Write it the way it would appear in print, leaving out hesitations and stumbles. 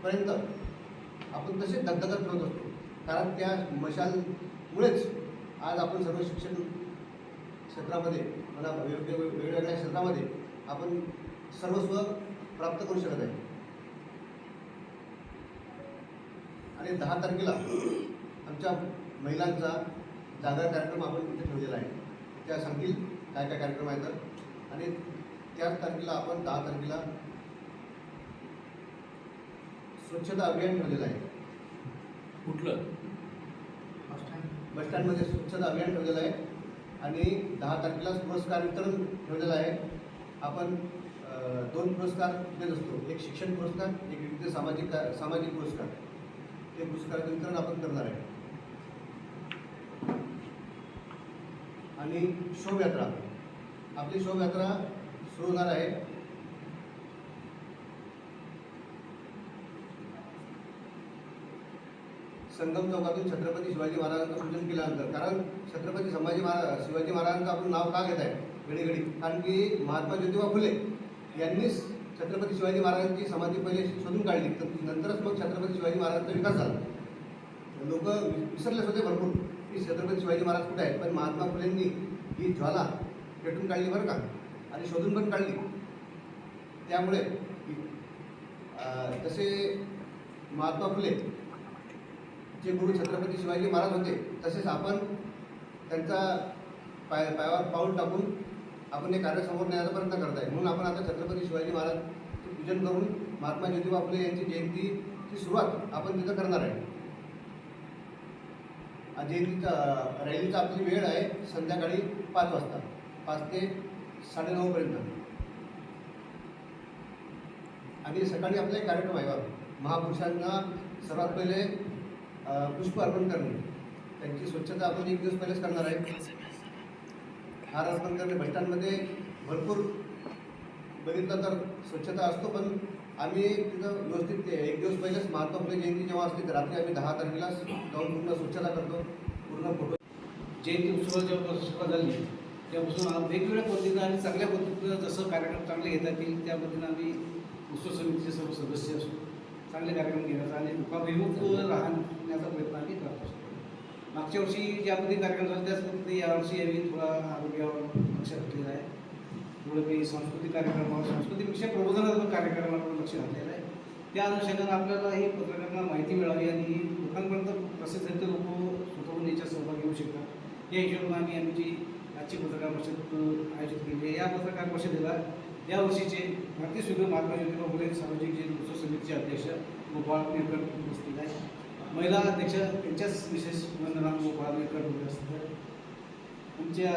पर्यंत आपण तसेच धगधगत ठेवत असतो. कारण त्या मशालमुळेच आज आपण सर्व शिक्षण क्षेत्रामध्ये म्हणा वेगवेगळ्या क्षेत्रामध्ये आपण सर्वस्व प्राप्त करू शकत आहे. आणि 10 तारखेला आमच्या महिलांचा जागर कार्यक्रम आपण इथे ठेवलेला आहे. त्या सांगतील काय काय कार्यक्रम आहेत तर. आणि त्याच तारखेला आपण 10 तारखेला स्वच्छता अभियान ठेवलेलं आहे. कुठलं? बसस्टँडमध्ये स्वच्छता अभियान ठेवलेलं आहे. आणि 10 तारखेला पुरस्कार वितरण ठेवलेलं आहे. आपण 2 पुरस्कार देत असतो, एक शिक्षण पुरस्कार, एक विविध सामाजिक पुरस्कार. ते पुरस्काराचं वितरण आपण करणार आहे. आणि शोभायात्रा, आपली शोभायात्रा सुरू होणार आहे. संगम चौकातून छत्रपती शिवाजी महाराजांचं पूजन केल्यानंतर, कारण छत्रपती शिवाजी महाराजांचं आपण नाव का घेत आहे घडी, कारण की महात्मा ज्योतिबा फुले यांनीच छत्रपती शिवाजी महाराजांची समाधी पहिले शोधून काढली, तर नंतरच मग छत्रपती शिवाजी महाराजांचा विकास झाला. लोक विसरलेच होते भरपूर की छत्रपती शिवाजी महाराज कुठे आहेत, पण महात्मा फुलेंनी ही ज्वाला पेटून काढली बरं का, आणि शोधून पण काढली. त्यामुळे तसे महात्मा फुले जे गुरु छत्रपती शिवाजी महाराज होते, तसेच आपण त्यांचा पायावर पाऊल टाकून आपण हे कार्य समोर नेण्याचा प्रयत्न करत आहे. म्हणून आपण आता छत्रपती शिवाजी महाराजचे पूजन करून महात्मा ज्योतिबा फुले यांची जयंतीची सुरुवात आपण तिथं करणार आहे. जयंतीचा रॅलीचा आपली वेळ आहे संध्याकाळी 5 वाजता, 5 ते 9:30 पर्यंत. आणि सकाळी आपला एक कार्यक्रम आहे. महापुरुषांना सर्वात पहिले पुष्प अर्पण करणे, त्यांची स्वच्छता आपण 1 दिवस पहिलेच करणार आहे. हार अर्पण करणे. बसस्टँडमध्ये भरपूर बघितलं तर स्वच्छता असतो, पण आम्ही तिथं व्यवस्थित 1 दिवस पहिलेच महात्मा फुले जयंती जेव्हा असते, तर रात्री आम्ही 10 तारखेला जाऊन पूर्ण स्वच्छता करतो. पूर्ण फोटो जयंती उत्सवाची जेव्हा सुरुवात झाली तेव्हापासून वेगवेगळ्या पद्धतीनं आणि चांगल्या पद्धतीनं जसं कार्यक्रम चांगले घेता येतील त्या पद्धतीनं आम्ही उत्सव समितीचे सर्व सदस्य असतो चांगले कार्यक्रम घेण्याचा आणि दुःखाभिमुख राहण्याचा प्रयत्न आम्ही करत असतो. मागच्या वर्षी ज्या पद्धतीने कार्यक्रम झाले त्याच पद्धतीने यावर्षी आम्ही थोडा आरोग्यावर लक्ष घातलेलं आहे. थोडं काही सांस्कृतिक कार्यक्रमावर, सांस्कृतिकपेक्षा प्रबोधनात्मक कार्यक्रमावर लक्ष घातलेलं आहे. त्या अनुषंगाने आपल्याला ही पत्रकारांना माहिती मिळावी आणि लोकांपर्यंत कसे झाले तर लोक स्वतःहून याच्यात सहभाग घेऊ शकतात या हिशोबाने आम्ही आमची आजची पत्रकार परिषद आयोजित केली आहे. या पत्रकार परिषदेला यावर्षीचे भारतीय स्वीकृत महात्मा ज्योतिबा फुले सामाजिक जयंती उत्सव समितीचे अध्यक्ष गोपाळ नेरकर उपस्थित आहे. महिला अध्यक्ष त्यांच्याच विशेष वंदना गोपाळ नेरकर उपस्थित आहेत. आमच्या